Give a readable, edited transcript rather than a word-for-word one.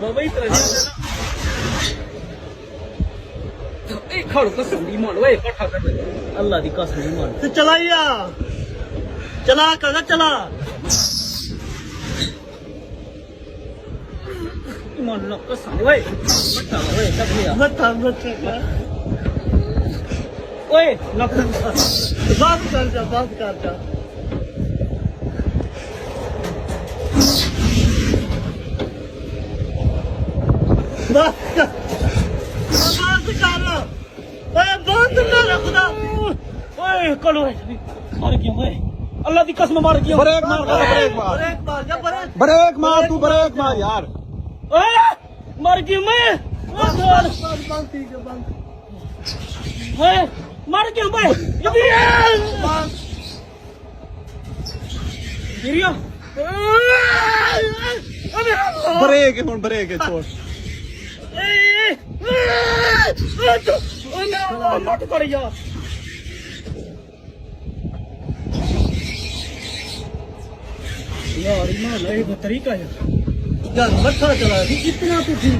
बाबा ही तरह ए खड़ो कसम दी मान ओए इकट्ठा कर दे अल्लाह दी कसम दी मान ਤੇ ਚਲਾਈਆ ਚਲਾ ਕਾਗਾ ਚਲਾ ईमान लो कसम ओए मट्टा ओए सब लिया ਮੱਥਾ ਮੱਥਾ ओए लक ਬਾਤ ਕਰ ਜਾ ਬਾਤ ਕਰ ਜਾ ਬਾਤ ਕਰ ਓਏ ਬੰਦ ਕਰ ਖੁਦਾ ओए कलो मर गया ओए अल्लाह दी कसम मर गया ब्रेक मार ब्रेक मार ਬ੍ਰੇਕ ਮਾਰ ਜਾ ਬ੍ਰੇਕ ब्रेक मार तू ब्रेक मार यार ओए मर गया मैं ਬੰਦ ਠੀਕ ਹੈ ਬੰਦ ओए मर गया मैं ਬੰਦ गिरिया ब्रेक हुन ब्रेक छोड़ मत कर यार यार इतना नहीं तरीका है ਯਾਰ ਮੱਥਾ ਚਲਾ ਕਿਤਨਾ ਤੂੰ ਠੀਕ ਹੈ